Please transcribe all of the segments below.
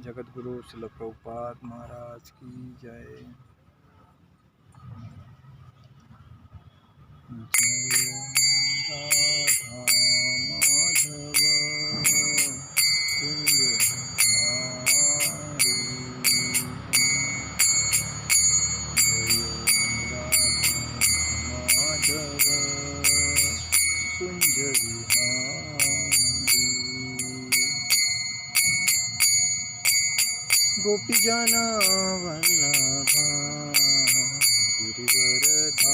जगत गुरु श्रील प्रभुपाद महाराज की जय। जय राधा माधव कुंज बिहारी, जय राधा माधव कुंज बिहारी। गोपीजन वल्लभा गिरिवरधारी,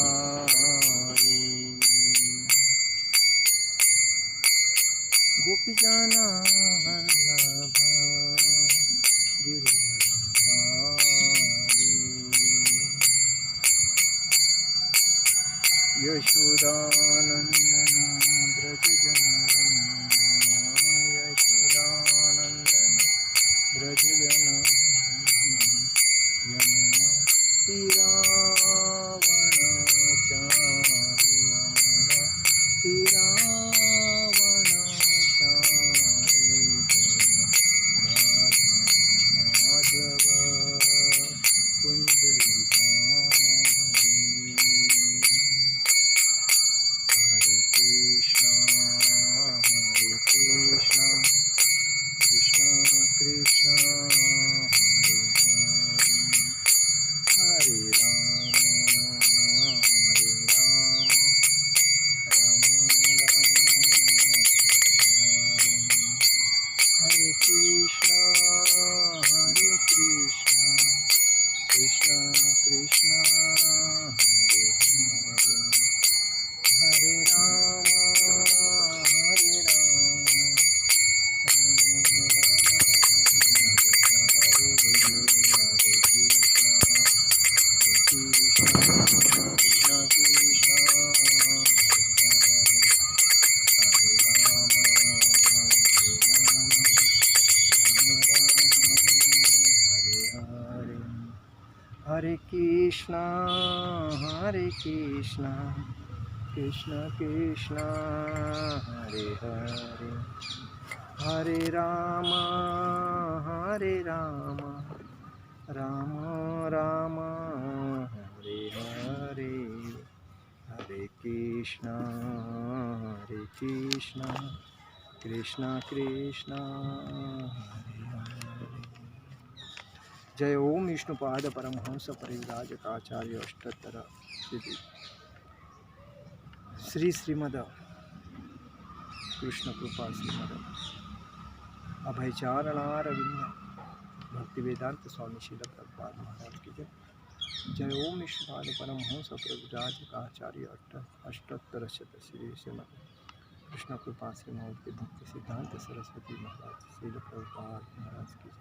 गोपीजन वल्लभा गिरिवरधारी, यशोदानंदन ब्रज जनवंदन, यशोदानंदन ब्रज जनवंदन, यमुना तीरावनचारि, यमुना तीरावनचारि, जय राधा माधव कुंज बिहारी। हरे कृष्णा कृष्ण कृष्ण हरे हरे, हरे राम राम राम हरे हरे, कृष्ण कृष्ण कृष्ण हरे हरे, हरे राम राम हरे हरे, हरे कृष्ण कृष्ण कृष्ण कृष्ण हरे हरे, हरे राम राम हरे हरे, हरे कृष्ण कृष्ण कृष्ण हरे हरे, हरे राम राम राम हरे हरे, हरे कृष्ण कृष्ण कृष्ण हरे हरे। जय ओम विष्णुपाद परमहंस परिव्राजकाचार्य अष्टोत्तर श्री श्री श्रीमद कृष्ण कृपा श्रीमद अभयचारणारविंद भक्ति वेदांत स्वामी श्रील प्रभुपाद महाराज की जय। जय ओम विष्णुपाद परमहंस परिव्राजकाचार्य अष्टोत्तर शत श्री श्रीमद कृष्ण कृपा श्रीमद भक्ति सिद्धांत सरस्वती महाराज श्रील प्रभुपाद महाराज की जय।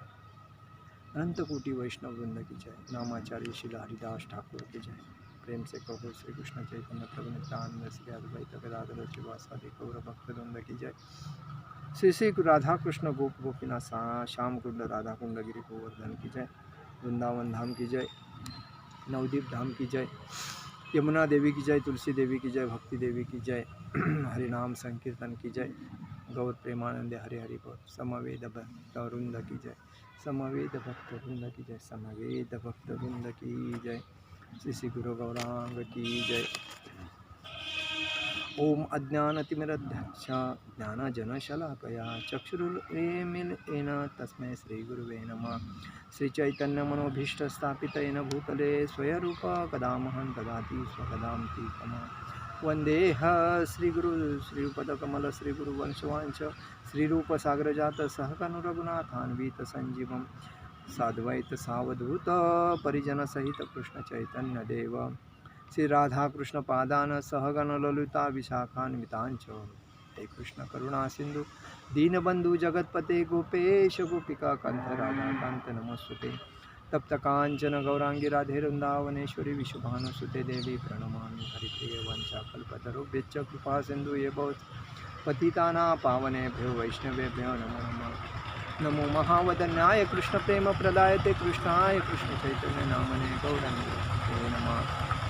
अनंत कोटि वैष्णव वृंद की जय। नामाचार्य श्री हरिदास ठाकुर की जय। प्रेम से कहो श्री कृष्ण चैतन्य प्रभु नित्यानंद श्री अद्वैत गदाधर श्रीवासादि गौर भक्तवृंद की जय। श्री श्री राधा कृष्ण गोप गोपीनाथ श्याम कुंड राधा कुंड गिरि गोवर्धन की जय। वृंदावन धाम की जय, नवदीप धाम की जय, यमुना देवी की जय, तुलसी देवी की जय, भक्ति देवी की जय, हरिनाम संकीर्तन की जय, गौर प्रेमानंद हरि हरि बोल। समवेद भक्तवृंद की जय, समवेद भक्तवृंद की जय, समवेद भक्तवृंद की जय। श्री श्री गुरु गौरांग की जय। ओम अज्ञानतिमिरध्याक्ष ज्ञानजनशलाकया चक्षुरुन्मीलितेन तस्मै श्रीगुरुवे नमः। श्रीचैतन्यमनोभीष्टस्थापितेन भूतले स्वयरूप कदा महं ददाति स्वपदां तीर्थम्। वन्देह श्रीगुरु श्रीपदकमल श्रीगुरुवंशवांश श्रीरूपसागरजात सहकनुरघुनाथान्वित संजीवं साद्वैत सावधूत परिजन सहित कृष्ण चैतन्य देव श्री राधा कृष्ण पादान सहगण ललिता विशाखान्वितांच। हे कृष्ण करुणा सिंधु दीनबंधु जगतपते गोपेश गोपिका कंठ राधा कांत नमस्ते। तप्त कांचन गौरांगी राधे वृंदावनेश्वरी विश्वभानुसुते देवी प्रणमामि हरिप्रिय वंशाकल्पतरुभ्यश्च कृपा सिंधु ये भवत् पतितानां पावनेभ्यो वैष्णवेभ्यो नमो नमः। नमो महावदन्याय कृष्ण प्रेम प्रदायते कृष्णाय कृष्ण चैतन्य नामने गौरंगे नमः।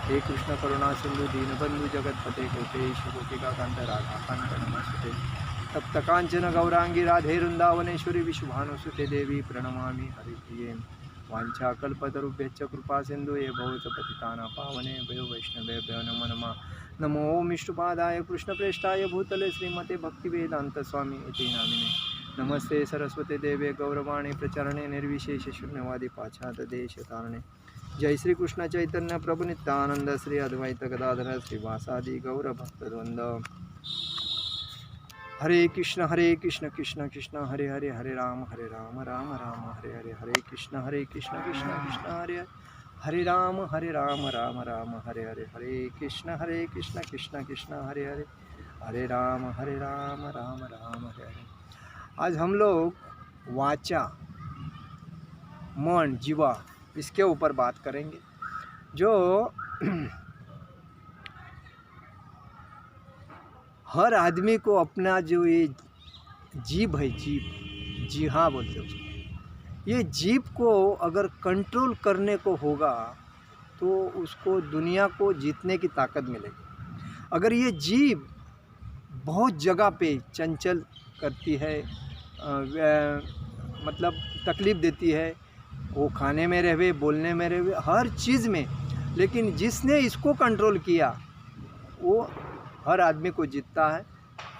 हे कृष्ण करुणा सिंधु दीनबंधु जगतपते गोपेश गोपिका कांत राधा कांत नमस्ते। तप्त कांचन गौरांगी राधे वृंदावनेश्वरी विश्वभानुसुते देवी प्रणमामि हरिप्रिये। वाञ्छाकल्पतरुभ्यश्च कृपा सिन्धु ये भवत पतितानां पावने भयो वैष्णवेभ्यो नमो नमः। नमो ओम विष्णुपादाय कृष्णप्रेष्ठाय भूतले श्रीमते भक्तिवेदांत स्वामी इति नामिने। नमस्ते सरस्वती देवे गौरवाणी प्रचरणे निर्विशेष शून्यवादी पाश्चात्य देश तारणे। जय श्री कृष्ण चैतन्य प्रभु नित्यानंद श्री अद्वैत गदाधर श्रीवासादि गौर भक्तवृंद। हरे कृष्ण कृष्ण कृष्ण हरे हरे, हरे राम राम राम हरे हरे, हरे कृष्ण कृष्ण कृष्ण हरे हरे राम राम राम हरे हरे, हरे कृष्ण कृष्ण कृष्ण हरे हरे, हरे राम राम राम हरे हरे। आज हम लोग वाचा, मन, जीवा, इसके ऊपर बात करेंगे। जो हर आदमी को अपना जो ये जीभ है, जीभ, जी हाँ बोलते हैं उसको, ये जीभ को अगर कंट्रोल करने को होगा तो उसको दुनिया को जीतने की ताकत मिलेगी। अगर ये जीभ बहुत जगह पे चंचल करती है, मतलब तकलीफ़ देती है, वो खाने में रहे, बोलने में रहे, हर चीज़ में, लेकिन जिसने इसको कंट्रोल किया वो हर आदमी को जीतता है,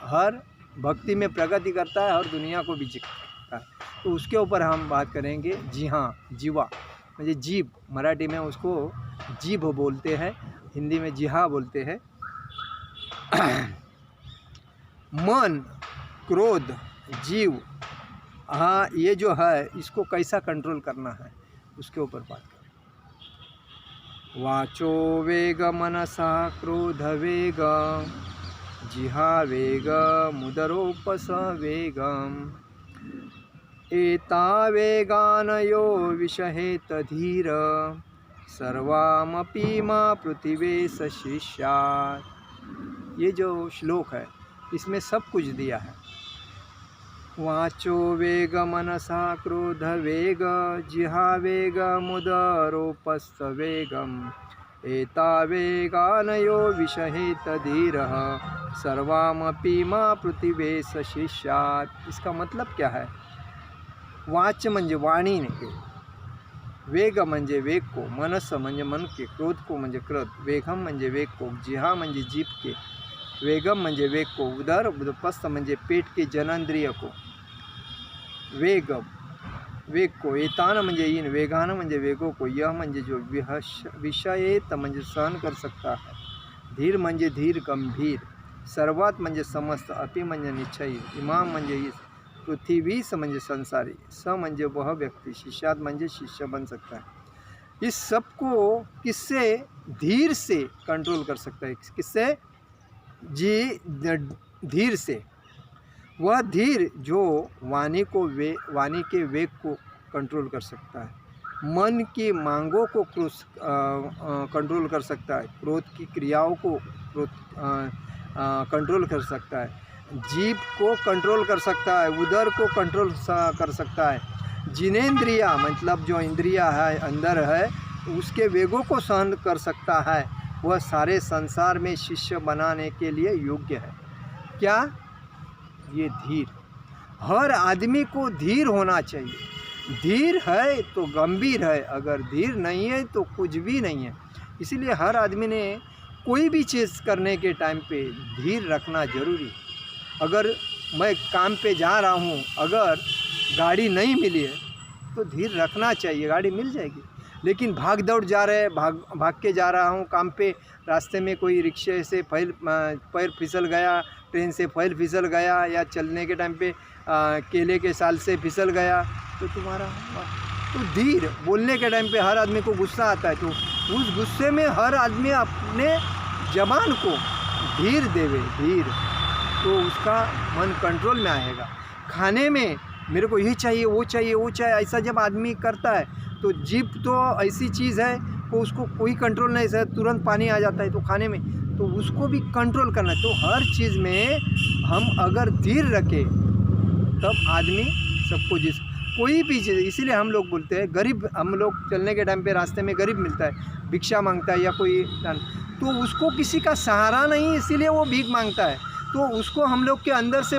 हर भक्ति में प्रगति करता है, हर दुनिया को भी जीतता है। तो उसके ऊपर हम बात करेंगे। जी हाँ, जीवा म्हणजे जीभ, मराठी में उसको जीभ बोलते हैं, हिंदी में जिहा बोलते हैं। मन, क्रोध, जीव, हाँ, ये जो है इसको कैसा कंट्रोल करना है उसके ऊपर बात करें। वाचो वेग मनसा क्रोध वेग, जिहा वेग मुदरोपस वेगम, एता वेगानयो विषहेत धीर, सर्वामपि मा पृथिवे सशिष्यात्। ये जो श्लोक है इसमें सब कुछ दिया है। वाचो वेग मनसा क्रोध वेग, जिहा वेग मुदरोपस्थ वेगम, एता वेगानयो विषहेत धीरः, सर्वामपि मा पृथिवे सशिष्यात्। इसका मतलब क्या है? वाच म्हणजे वाणी के, वेग म्हणजे वेग को, मनस म्हणजे मन के, क्रोध को म्हणजे क्रोध, वेगम म्हणजे वेग को, जिहा म्हणजे जीभ के, वेगम म्हणजे वेग को, उदर उदपस्थ म्हणजे पेट के जननेंद्रिय को, वेग को, एतान म्हणजे इन, वेगान म्हणजे वेगों को, यह म्हणजे जो विषयेत म्हणजे सहन कर सकता है, धीर म्हणजे धीर गंभीर, सर्वात म्हणजे समस्त, अपि म्हणजे निश्चयी, इमाम म्हणजे इस, पृथ्वी स म्हणजे संसारी, स म्हणजे वह व्यक्ति, शिष्यात म्हणजे शिष्य बन सकता है। इस सब को किससे? धीर से कंट्रोल कर सकता है। किससे? जी, धीर से। वह धीर जो वाणी के वेग को कंट्रोल कर सकता है, मन की मांगों को कंट्रोल कर सकता है, क्रोध की क्रियाओं को कंट्रोल कर सकता है, जीभ को कंट्रोल कर सकता है, उदर को कंट्रोल कर सकता है, जिनेंद्रिया मतलब जो इंद्रिया है अंदर है उसके वेगों को सहन कर सकता है। वह सारे संसार में शिष्य बनाने के लिए योग्य है। क्या? ये धीर। हर आदमी को धीर होना चाहिए। धीर है तो गंभीर है, अगर धीर नहीं है तो कुछ भी नहीं है। इसीलिए हर आदमी ने कोई भी चीज़ करने के टाइम पे धीर रखना जरूरी है। अगर मैं काम पे जा रहा हूँ, अगर गाड़ी नहीं मिली है तो धीर रखना चाहिए, गाड़ी मिल जाएगी। लेकिन भाग दौड़ जा रहे, भाग के जा रहा हूँ काम पे, रास्ते में कोई रिक्शे से पैर फिसल गया, ट्रेन से पैर फिसल गया, या चलने के टाइम पे केले के साल से फिसल गया, तो तुम्हारा तो धीर। बोलने के टाइम पे हर आदमी को गुस्सा आता है, तो उस गुस्से में हर आदमी अपने जबान को धीर देवे, धीर, तो उसका मन कंट्रोल में आएगा। खाने में मेरे को ये चाहिए, वो चाहिए, वो चाहिए, ऐसा जब आदमी करता है तो जीभ तो ऐसी चीज़ है कि उसको कोई कंट्रोल नहीं है, तुरंत पानी आ जाता है तो खाने में, तो उसको भी कंट्रोल करना है। तो हर चीज़ में हम अगर धीर रखें तब आदमी सबको कोई भी चीज़, इसीलिए हम लोग बोलते हैं गरीब, हम लोग चलने के टाइम पे रास्ते में गरीब मिलता है, भिक्षा मांगता है या कोई, तो उसको किसी का सहारा नहीं, इसीलिए वो भीख मांगता है। तो उसको हम लोग के अंदर से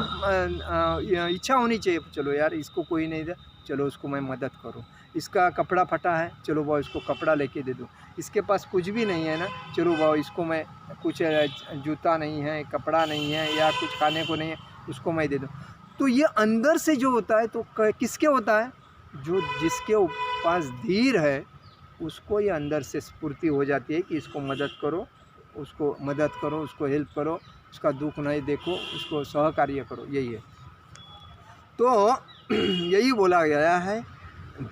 इच्छा होनी चाहिए, चलो यार इसको कोई नहीं दे, चलो उसको मैं मदद करूँ। इसका कपड़ा फटा है, चलो भाई इसको कपड़ा लेके दे दूँ। इसके पास कुछ भी नहीं है ना, चलो भाई इसको मैं कुछ जूता नहीं है, कपड़ा नहीं है, या कुछ खाने को नहीं है, उसको मैं दे दूँ। तो ये अंदर से जो होता है तो किसके होता है, जो जिसके पास धीर है उसको ये अंदर से स्फूर्ति हो जाती है कि इसको मदद करो, उसको मदद करो, उसको हेल्प करो, उसका दुख नहीं देखो, उसको सहकार्य करो, यही है। तो यही बोला गया है,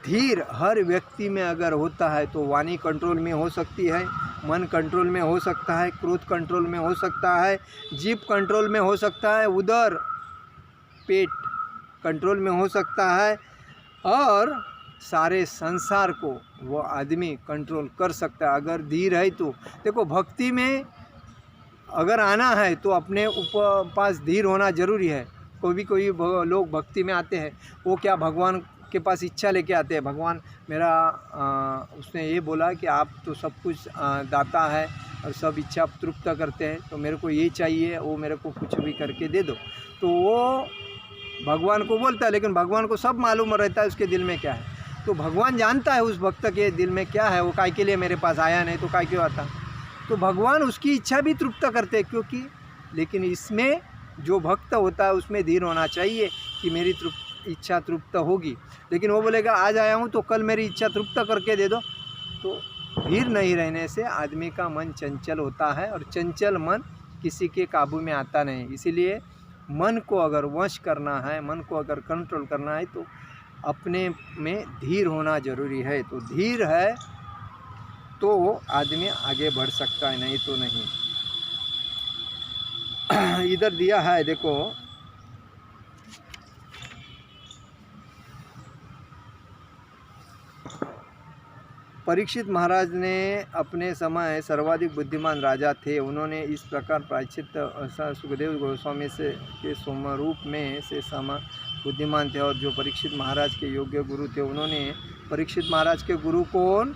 धीर हर व्यक्ति में अगर होता है तो वाणी कंट्रोल में हो सकती है, मन कंट्रोल में हो सकता है, क्रोध कंट्रोल में हो सकता है, जीभ कंट्रोल में हो सकता है, उदर पेट कंट्रोल में हो सकता है, और सारे संसार को वो आदमी कंट्रोल कर सकता है अगर धीर है तो। देखो भक्ति में अगर आना है तो अपने पास धीर होना ज़रूरी है। कोई लोग भक्ति में आते हैं, वो क्या भगवान के पास इच्छा लेके आते हैं, भगवान मेरा उसने ये बोला कि आप तो सब कुछ दाता है और सब इच्छा तृप्त करते हैं, तो मेरे को ये चाहिए, वो मेरे को कुछ भी करके दे दो। तो वो भगवान को बोलता है, लेकिन भगवान को सब मालूम रहता है उसके दिल में क्या है। तो भगवान जानता है उस भक्त के दिल में क्या है, वो काय के लिए मेरे पास आया, नहीं तो काय क्यों आता। तो भगवान उसकी इच्छा भी तृप्त करते हैं, क्योंकि लेकिन इसमें जो भक्त होता है उसमें धीर होना चाहिए कि मेरी इच्छा तृप्त होगी। लेकिन वो बोलेगा आज आया हूँ तो कल मेरी इच्छा तृप्त करके दे दो। तो धीर नहीं रहने से आदमी का मन चंचल होता है, और चंचल मन किसी के काबू में आता नहीं। इसीलिए मन को अगर वश करना है, मन को अगर कंट्रोल करना है तो अपने में धीर होना ज़रूरी है। तो धीर है तो आदमी आगे बढ़ सकता है, नहीं तो नहीं। इधर दिया है देखो, परीक्षित महाराज ने अपने समय सर्वाधिक बुद्धिमान राजा थे। उन्होंने इस प्रकार प्रायश्चित सुखदेव गोस्वामी से के स्वरूप में से समा बुद्धिमान थे, और जो परीक्षित महाराज के योग्य गुरु थे। उन्होंने परीक्षित महाराज के गुरु कौन,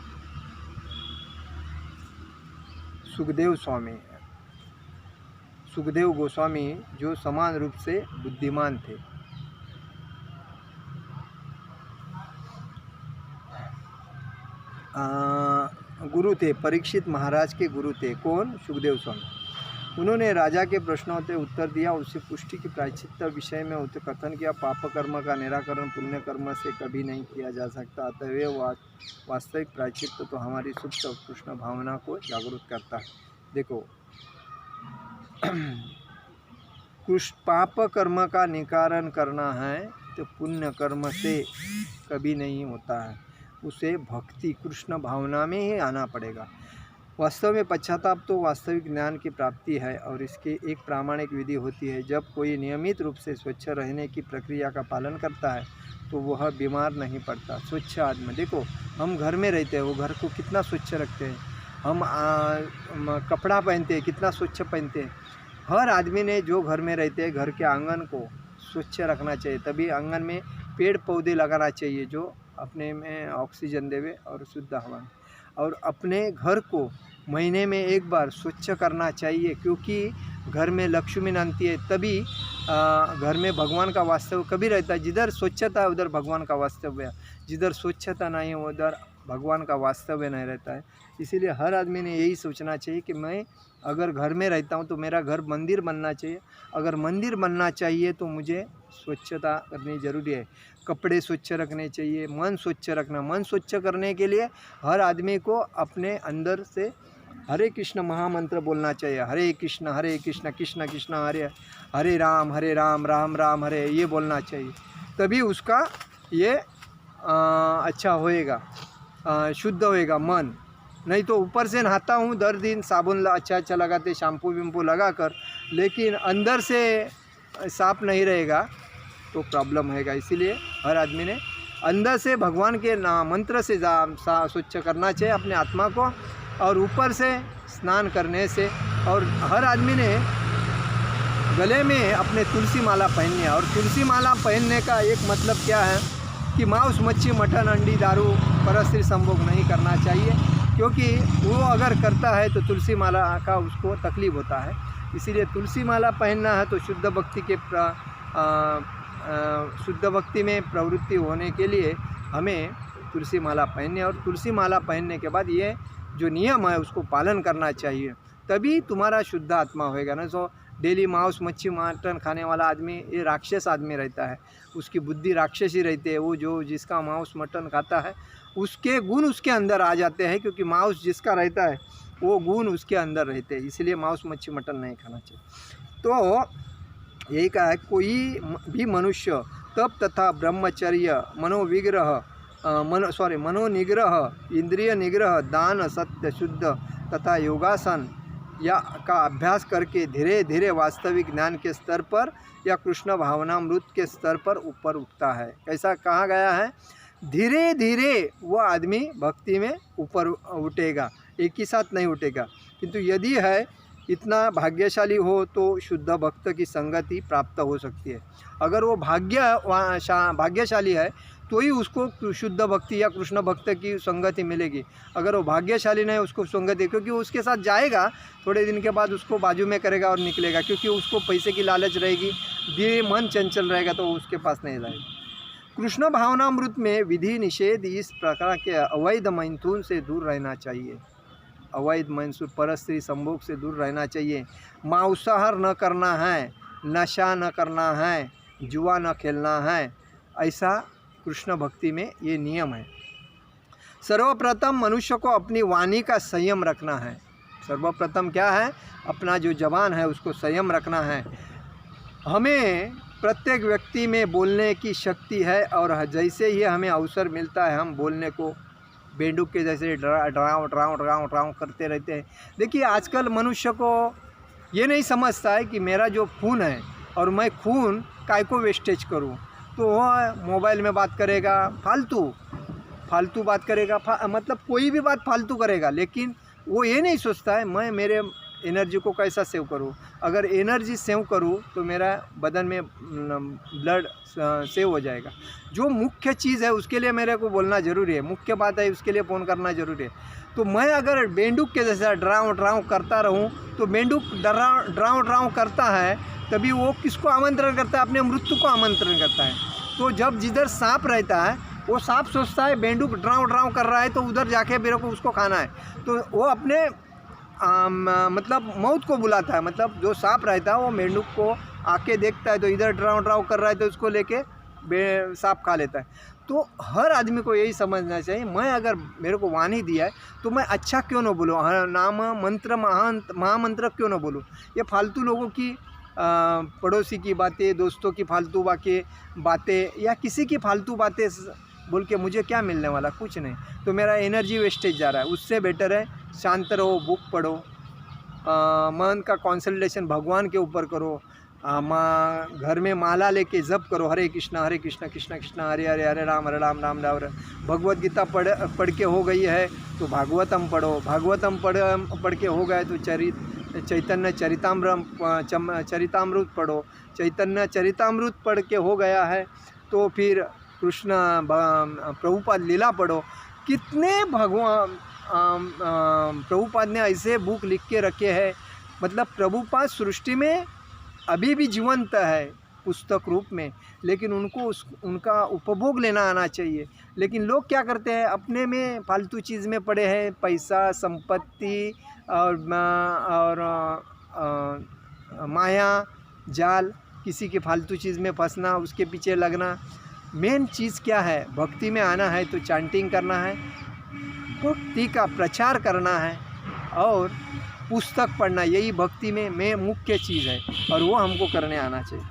सुखदेव स्वामी, सुखदेव गोस्वामी जो समान रूप से बुद्धिमान थे। गुरु थे, परीक्षित महाराज के गुरु थे कौन, सुखदेव स्वामी। उन्होंने राजा के प्रश्नों के उत्तर दिया, उससे पुष्टि की प्रायश्चित विषय में उसे कथन किया, पाप कर्म का निराकरण पुण्य कर्म से कभी नहीं किया जा सकता, अतएव वास्तविक प्रायश्चित तो हमारी सुप्त कृष्ण भावना को जागरूक करता है। देखो पाप कर्म का निवारण करना है तो पुण्य कर्म से कभी नहीं होता है, उसे भक्ति कृष्ण भावना में ही आना पड़ेगा। वास्तव में पश्चाताप तो वास्तविक ज्ञान की प्राप्ति है, और इसकी एक प्रामाणिक विधि होती है। जब कोई नियमित रूप से स्वच्छ रहने की प्रक्रिया का पालन करता है तो वह बीमार नहीं पड़ता। स्वच्छ आदमी, देखो हम घर में रहते हैं, वो घर को कितना स्वच्छ रखते हैं, हम कपड़ा पहनते हैं कितना स्वच्छ पहनते हैं। हर आदमी ने जो घर में रहते हैं घर के आंगन को स्वच्छ रखना चाहिए, तभी आंगन में पेड़ पौधे लगाना चाहिए जो अपने में ऑक्सीजन देवे और शुद्ध हवा, और अपने घर को महीने में एक बार स्वच्छ करना चाहिए, क्योंकि घर में लक्ष्मी नानती है, तभी घर में भगवान का वास्तव कभी रहता है। जिधर स्वच्छता है उधर भगवान का वास्तव्य है, जिधर स्वच्छता नहीं है उधर भगवान का वास्तव्य नहीं रहता है। इसीलिए हर आदमी ने यही सोचना चाहिए कि मैं अगर घर में रहता हूँ तो मेरा घर मंदिर बनना चाहिए, अगर मंदिर बनना चाहिए तो मुझे स्वच्छता करनी ज़रूरी है, कपड़े स्वच्छ रखने चाहिए, मन स्वच्छ रखना। मन स्वच्छ करने के लिए हर आदमी को अपने अंदर से हरे कृष्ण महामंत्र बोलना चाहिए, हरे कृष्ण कृष्ण कृष्ण हरे हरे राम राम राम हरे, ये बोलना चाहिए, तभी उसका ये अच्छा होएगा, शुद्ध होएगा मन। नहीं तो ऊपर से नहाता हूँ दर दिन, साबुन अच्छा लगाते, शैम्पू विम्पू लगा कर, लेकिन अंदर से साफ नहीं रहेगा तो प्रॉब्लम होएगा। इसीलिए हर आदमी ने अंदर से भगवान के मंत्र से स्वच्छ करना चाहिए अपने आत्मा को, और ऊपर से स्नान करने से। और हर आदमी ने गले में अपने तुलसी माला पहननी है, और तुलसी माला पहनने का एक मतलब क्या है कि मांस मच्छी मटन अंडी दारू परस्त्री संभोग नहीं करना चाहिए, क्योंकि वो अगर करता है तो तुलसी माला का उसको तकलीफ होता है। इसीलिए तुलसी माला पहनना है तो शुद्ध भक्ति के शुद्ध भक्ति में प्रवृत्ति होने के लिए हमें तुलसी माला पहनने, और तुलसी माला पहनने के बाद ये जो नियम है उसको पालन करना चाहिए, तभी तुम्हारा शुद्ध आत्मा होएगा। ना तो डेली मांस मच्छी मटन खाने वाला आदमी ये राक्षस आदमी रहता है, उसकी बुद्धि राक्षसी रहती है। वो जो जिसका मांस मटन खाता है उसके गुण उसके अंदर आ जाते हैं, क्योंकि मांस जिसका रहता है वो गुण उसके अंदर रहते हैं, इसलिए मांस मच्छी मटन नहीं खाना चाहिए। तो यही कहा है, कोई भी मनुष्य तप तथा ब्रह्मचर्य मनोनिग्रह इंद्रिय निग्रह दान सत्य शुद्ध तथा योगासन या का अभ्यास करके धीरे धीरे वास्तविक ज्ञान के स्तर पर या कृष्ण भावनामृत के स्तर पर ऊपर उठता है। ऐसा कहा गया है, धीरे धीरे वो आदमी भक्ति में ऊपर उठेगा, एक ही साथ नहीं उठेगा। किंतु यदि है इतना भाग्यशाली हो तो शुद्ध भक्त की संगति प्राप्त हो सकती है। अगर वो भाग्यशाली है तो ही उसको शुद्ध भक्ति या कृष्ण भक्त की संगति मिलेगी। अगर वो भाग्यशाली नहीं उसको संगति, क्योंकि वो उसके साथ जाएगा थोड़े दिन के बाद उसको बाजू में करेगा और निकलेगा, क्योंकि उसको पैसे की लालच रहेगी, धीरे मन चंचल रहेगा तो उसके पास नहीं जाएगा। कृष्ण भावनामृत में विधि निषेध इस प्रकार के अवैध मैथुन से दूर रहना चाहिए, अवैध मैथुन परस्त्री संभोग से दूर रहना चाहिए, मांसाहार न करना है, नशा न करना है, जुआ न खेलना है, ऐसा कृष्ण भक्ति में ये नियम है। सर्वप्रथम मनुष्य को अपनी वाणी का संयम रखना है। सर्वप्रथम क्या है, अपना जो जबान है उसको संयम रखना है। हमें प्रत्येक व्यक्ति में बोलने की शक्ति है, और जैसे ही हमें अवसर मिलता है हम बोलने को बेंडुक के जैसे ड्राव करते रहते हैं। देखिए आजकल मनुष्य को ये नहीं समझता है कि मेरा जो खून है और मैं खून काय को वेस्टेज करूं, तो वह मोबाइल में बात करेगा, फालतू बात करेगा, मतलब कोई भी बात फालतू करेगा, लेकिन वो ये नहीं सोचता है मैं मेरे एनर्जी को कैसा सेव करूं। अगर एनर्जी सेव करूं तो मेरा बदन में ब्लड सेव हो जाएगा। जो मुख्य चीज़ है उसके लिए मेरे को बोलना ज़रूरी है, मुख्य बात है उसके लिए फ़ोन करना ज़रूरी है। तो मैं अगर बेंडुक के जैसा ड्राव करता रहूं तो बेंडुक ड्राव करता है, तभी वो किसको आमंत्रण करता है, अपने मृत्यु को आमंत्रण करता है। तो जब जिधर सांप रहता है वो सांप सोचता है बेंडुक ड्राव कर रहा है तो उधर जाके मेरे को उसको खाना है, तो वो अपने मतलब मौत को बुलाता है। मतलब जो सांप रहता है वो मेंढक को आके देखता है तो इधर ड्राव कर रहा है तो उसको लेके सांप खा लेता है। तो हर आदमी को यही समझना चाहिए, मैं अगर मेरे को वाणी दिया है तो मैं अच्छा क्यों न बोलूँ, नाम मंत्र महामंत्र क्यों न बोलूँ। ये फालतू लोगों की पड़ोसी की बातें, दोस्तों की फालतू बातें या किसी की फालतू बातें बोल के मुझे क्या मिलने वाला, कुछ नहीं। तो मेरा एनर्जी वेस्टेज जा रहा है। उससे बेटर है शांत रहो, बुक पढ़ो, मन का कंसंट्रेशन भगवान के ऊपर करो, घर में माला लेके जप करो, हरे कृष्णा कृष्ण कृष्ण हरे हरे, हरे राम राम राम। भगवत गीता पढ़ के हो गई है तो भागवतम पढ़ो, भागवतम पढ़ के हो गए तो चैतन्य चरितामृत पढ़ो, चैतन्य चरितामृत पढ़ के हो गया है तो फिर कृष्ण प्रभुपाद लीला पढ़ो। कितने भगवान प्रभुपाद ने ऐसे बुक लिख के रखे हैं, मतलब प्रभुपाद सृष्टि में अभी भी जीवंत है पुस्तक रूप में, लेकिन उनको उनका उपभोग लेना आना चाहिए। लेकिन लोग क्या करते हैं, अपने में फालतू चीज़ में पड़े हैं, पैसा संपत्ति और माया जाल, किसी के फालतू चीज़ में फंसना, उसके पीछे लगना। मेन चीज़ क्या है, भक्ति में आना है तो चैंटिंग करना है, भक्ति का प्रचार करना है और पुस्तक पढ़ना, यही भक्ति में मुख्य चीज़ है और वो हमको करने आना चाहिए।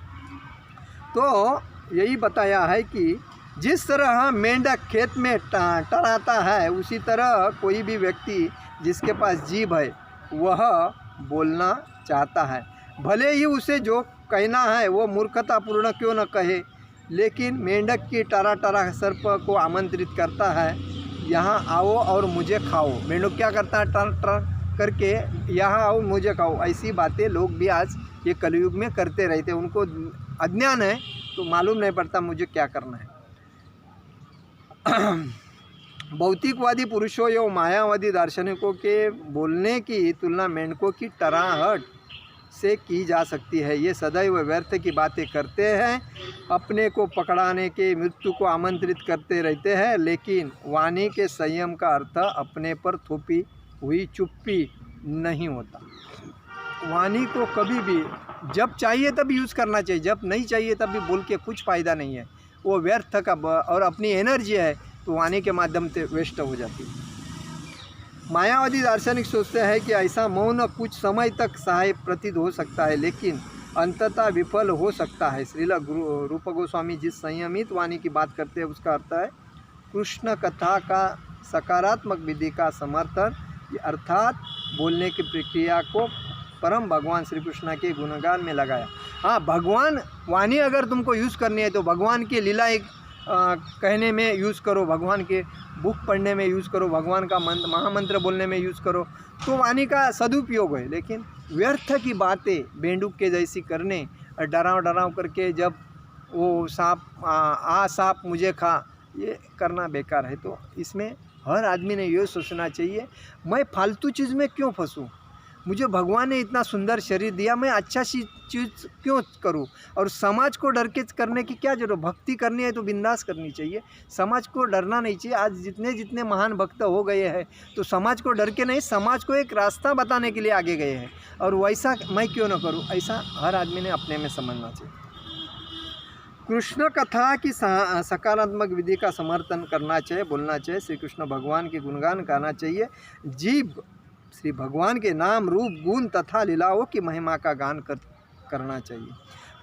तो यही बताया है कि जिस तरह मेंढक खेत में टहराता है, उसी तरह कोई भी व्यक्ति जिसके पास जीभ है वह बोलना चाहता है, भले ही उसे जो कहना है वो मूर्खतापूर्ण क्यों न कहे। लेकिन मेंढक की टरा सर्प को आमंत्रित करता है, यहाँ आओ और मुझे खाओ। मेंढक क्या करता है, टर करके यहाँ आओ मुझे खाओ। ऐसी बातें लोग भी आज ये कलयुग में करते रहते, उनको अज्ञान है तो मालूम नहीं पड़ता मुझे क्या करना है। भौतिकवादी पुरुषों एवं मायावादी दार्शनिकों के बोलने की तुलना मेंढकों की टराहट से की जा सकती है। ये सदैव व्यर्थ की बातें करते हैं, अपने को पकड़ाने के मृत्यु को आमंत्रित करते रहते हैं, लेकिन वाणी के संयम का अर्थ अपने पर थोपी हुई चुप्पी नहीं होता। वाणी को कभी भी जब चाहिए तब यूज़ करना चाहिए, जब नहीं चाहिए तब भी बोल के कुछ फ़ायदा नहीं है, वो व्यर्थ का और अपनी एनर्जी है तो वाणी के माध्यम से वेस्ट हो जाती है। मायावादी दार्शनिक सोचते हैं कि ऐसा मौन कुछ समय तक सहाय प्रतीत हो सकता है, लेकिन अंततः विफल हो सकता है। श्रील रूप गोस्वामी जिस संयमित वाणी की बात करते हैं उसका अर्थ है कृष्ण कथा का सकारात्मक विधि का समर्थन, अर्थात बोलने की प्रक्रिया को परम भगवान श्री कृष्ण के गुणगान में लगाया। हाँ, भगवान वाणी अगर तुमको यूज़ करनी है तो भगवान की लीला एक कहने में यूज़ करो, भगवान के बुक पढ़ने में यूज़ करो, भगवान का महामंत्र बोलने में यूज़ करो, तो वाणी का सदुपयोग है। लेकिन व्यर्थ की बातें बेंडूक के जैसी करने और डराव करके जब वो सांप मुझे खा, ये करना बेकार है। तो इसमें हर आदमी ने ये सोचना चाहिए, मैं फालतू चीज़ में क्यों फंसूँ, मुझे भगवान ने इतना सुंदर शरीर दिया, मैं अच्छा चीज़ क्यों करूं, और समाज को डर के करने की क्या जरूरत। भक्ति करनी है तो बिंदास करनी चाहिए, समाज को डरना नहीं चाहिए। आज जितने महान भक्त हो गए हैं तो समाज को डर के नहीं, समाज को एक रास्ता बताने के लिए आगे गए हैं, और वैसा मैं क्यों न करूं, ऐसा हर आदमी ने अपने में समझना चाहिए। कृष्ण कथा की सकारात्मक विधि का समर्थन करना चाहिए, बोलना चाहिए, श्री कृष्ण भगवान के गुणगान गाना चाहिए, जीव श्री भगवान के नाम रूप गुण तथा लीलाओं की महिमा का गान करना चाहिए।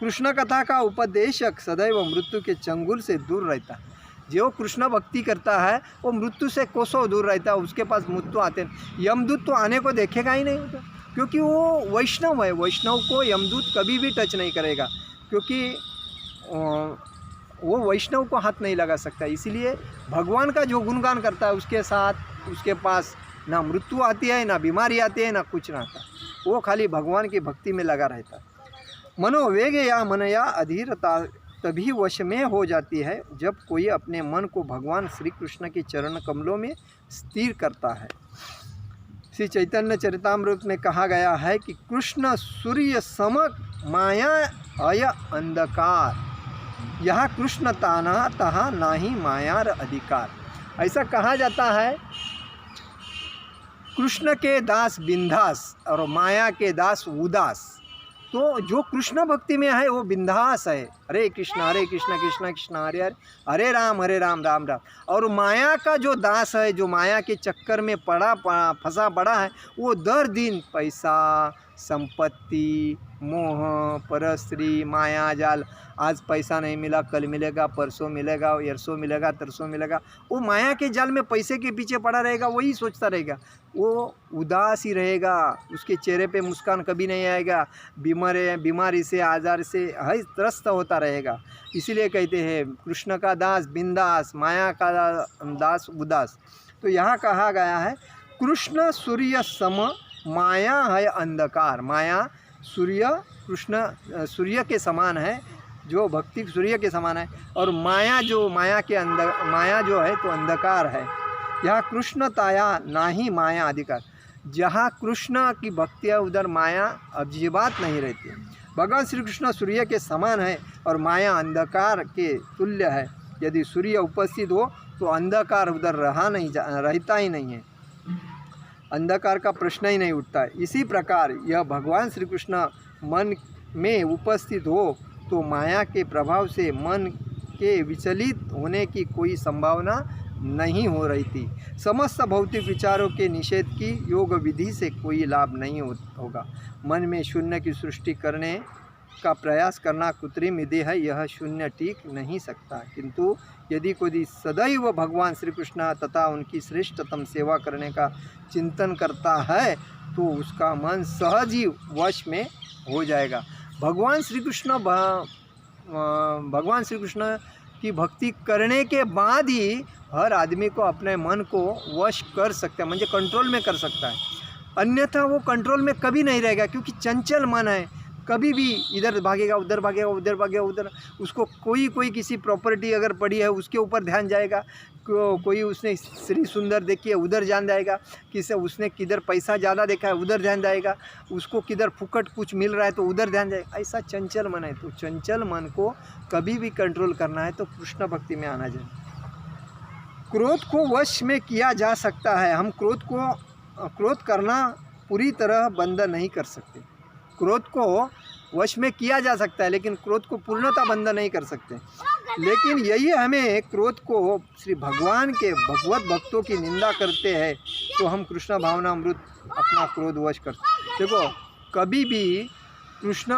कृष्ण कथा का उपदेशक सदैव मृत्यु के चंगुल से दूर रहता है। जो कृष्ण भक्ति करता है वो मृत्यु से कोसों दूर रहता है, उसके पास मृत्यु आते हैं, यमदूत तो आने को देखेगा ही नहीं होता, क्योंकि वो वैष्णव है। वैष्णव को यमदूत कभी भी टच नहीं करेगा, क्योंकि वो वैष्णव को हाथ नहीं लगा सकता। इसीलिए भगवान का जो गुणगान करता है उसके साथ उसके पास ना मृत्यु आती है, ना बीमारी आती है, ना कुछ ना आता, वो खाली भगवान की भक्ति में लगा रहता है। मनोवेग या मन या अधीरता तभी वश में हो जाती है जब कोई अपने मन को भगवान श्री कृष्ण के चरण कमलों में स्थिर करता है। श्री चैतन्य चरितामृत में कहा गया है कि कृष्ण सूर्य समक माया अय अंधकार, यह कृष्ण ताना तहा नाही मायार अधिकार। ऐसा कहा जाता है, कृष्ण के दास बिंदास और माया के दास उदास। तो जो कृष्ण भक्ति में है वो बिंदास है, हरे कृष्ण कृष्ण कृष्ण हरे हरे, हरे राम राम राम। और माया का जो दास है, जो माया के चक्कर में फंसा पड़ा है, वो दर दिन पैसा, संपत्ति, मोह, परस्त्री, माया जाल, आज पैसा नहीं मिला कल मिलेगा, परसों मिलेगा, यरसों मिलेगा, तरसों मिलेगा, वो माया के जाल में पैसे के पीछे पड़ा रहेगा, वही सोचता रहेगा, वो उदास ही रहेगा, उसके चेहरे पे मुस्कान कभी नहीं आएगा, बीमारी से आजार से हर त्रस्त होता रहेगा। इसीलिए कहते हैं कृष्ण का दास बिंदास, माया का दास उदास। तो यहाँ कहा गया है कृष्ण सूर्य सम माया है अंधकार। माया सूर्य, कृष्ण सूर्य के समान है, जो भक्ति सूर्य के समान है, और माया जो माया जो है तो अंधकार है। यह कृष्ण ताया ना ही माया अधिकार, जहाँ कृष्ण की भक्ति है उधर माया अजीबात नहीं रहती। भगवान श्री कृष्ण सूर्य के समान है और माया अंधकार के तुल्य है। यदि सूर्य उपस्थित हो तो अंधकार उधर रहता ही नहीं है, अंधकार का प्रश्न ही नहीं उठता है। इसी प्रकार यह भगवान श्री कृष्ण मन में उपस्थित हो तो माया के प्रभाव से मन के विचलित होने की कोई संभावना नहीं हो रही थी। समस्त भौतिक विचारों के निषेध की योग विधि से कोई लाभ नहीं होगा। मन में शून्य की सृष्टि करने का प्रयास करना कृत्रिम विधि है, यह शून्य टिक नहीं सकता। किंतु यदि कोई सदैव भगवान श्री कृष्ण तथा उनकी श्रेष्ठतम सेवा करने का चिंतन करता है तो उसका मन सहज ही वश में हो जाएगा। भगवान श्री कृष्ण की भक्ति करने के बाद ही हर आदमी को अपने मन को वश कर सकता है, म्हणजे कंट्रोल में कर सकता है, अन्यथा वो कंट्रोल में कभी नहीं रहेगा, क्योंकि चंचल मन है। कभी भी इधर भागेगा, उधर भागेगा, उधर भागेगा, उधर। उसको कोई किसी प्रॉपर्टी अगर पड़ी है उसके ऊपर ध्यान जाएगा, कोई उसने स्त्री सुंदर देखी है उधर ध्यान जाएगा, किसे उसने किधर पैसा ज़्यादा देखा है उधर ध्यान जाएगा, उसको किधर फुकट कुछ मिल रहा है तो उधर ध्यान जाएगा। ऐसा चंचल मन है। तो चंचल मन को कभी भी कंट्रोल करना है तो कृष्ण भक्ति में आना चाहिए। क्रोध को वश में किया जा सकता है। हम क्रोध करना पूरी तरह बंद नहीं कर सकते। क्रोध को वश में किया जा सकता है लेकिन क्रोध को पूर्णतः बंद नहीं कर सकते। लेकिन यही हमें क्रोध को श्री भगवान के भगवत भक्तों की निंदा करते हैं तो हम कृष्ण भावनामृत अपना क्रोध वश करते। देखो, कभी भी कृष्ण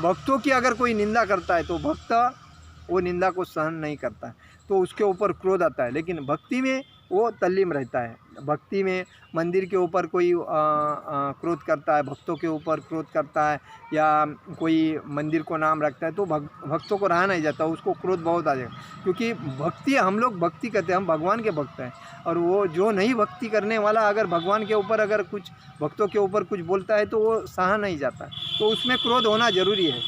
भक्तों की अगर कोई निंदा करता है तो भक्त वो निंदा को सहन नहीं करता है तो उसके ऊपर क्रोध आता है। लेकिन भक्ति में वो तल्लीन रहता है। भक्ति में मंदिर के ऊपर कोई क्रोध करता है, भक्तों के ऊपर क्रोध करता है या कोई मंदिर को नाम रखता है तो भक्तों को रहा नहीं जाता, उसको क्रोध बहुत आ जाएगा। क्योंकि भक्ति, हम लोग भक्ति करते हैं, हम भगवान के भक्त हैं। और वो जो नहीं भक्ति करने वाला अगर भगवान के ऊपर अगर कुछ भक्तों के ऊपर कुछ बोलता है तो वो सहा नहीं जाता, तो उसमें क्रोध होना जरूरी है।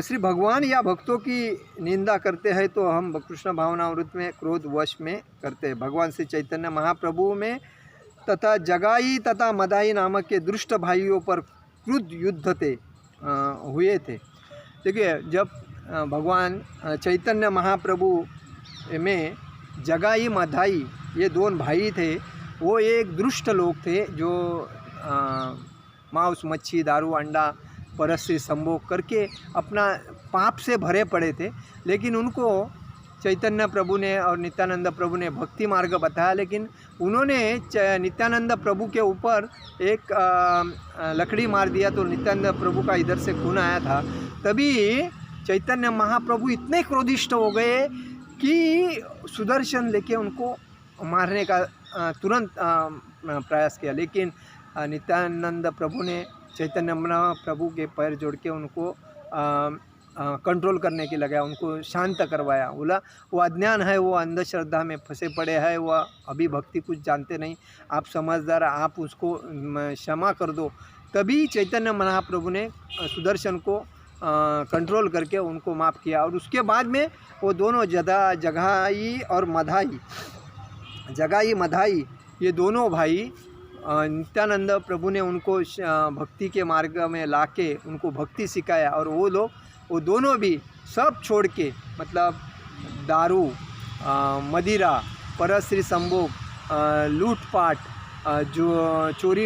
श्री भगवान या भक्तों की निंदा करते हैं तो हम कृष्ण भावनामृत में क्रोध वश में करते हैं। भगवान श्री चैतन्य महाप्रभु में तथा जगाई तथा मदाई नामक के दुष्ट भाइयों पर क्रुद्ध युद्ध हुए थे। देखिए, जब भगवान चैतन्य महाप्रभु में जगाई मदाई ये दोनों भाई थे, वो एक दुष्ट लोग थे जो मांस, मच्छी, दारू, अंडा, परस से संभोग करके अपना पाप से भरे पड़े थे। लेकिन उनको चैतन्य प्रभु ने और नित्यानंद प्रभु ने भक्ति मार्ग बताया। लेकिन उन्होंने नित्यानंद प्रभु के ऊपर एक लकड़ी मार दिया तो नित्यानंद प्रभु का इधर से खून आया था। तभी चैतन्य महाप्रभु इतने क्रोधिष्ट हो गए कि सुदर्शन लेके उनको मारने का तुरंत प्रयास किया। लेकिन नित्यानंद प्रभु ने चैतन्य महाप्रभु के पैर जोड़ के उनको कंट्रोल करने की लगाया, उनको शांत करवाया। बोला वो अज्ञान है, वो अंधश्रद्धा में फंसे पड़े हैं, वह अभी भक्ति कुछ जानते नहीं, आप समझदार, आप उसको क्षमा कर दो। तभी चैतन्य महाप्रभु ने सुदर्शन को कंट्रोल करके उनको माफ़ किया। और उसके बाद में वो दोनों जगाई और मदाई, जगाई मदाई ये दोनों भाई नित्यानंद प्रभु ने उनको भक्ति के मार्ग में लाके उनको भक्ति सिखाया। और वो दोनों भी सब छोड़ के, मतलब दारू, मदिरा, परस्त्री संभोग, लूटपाट, जो चोरी,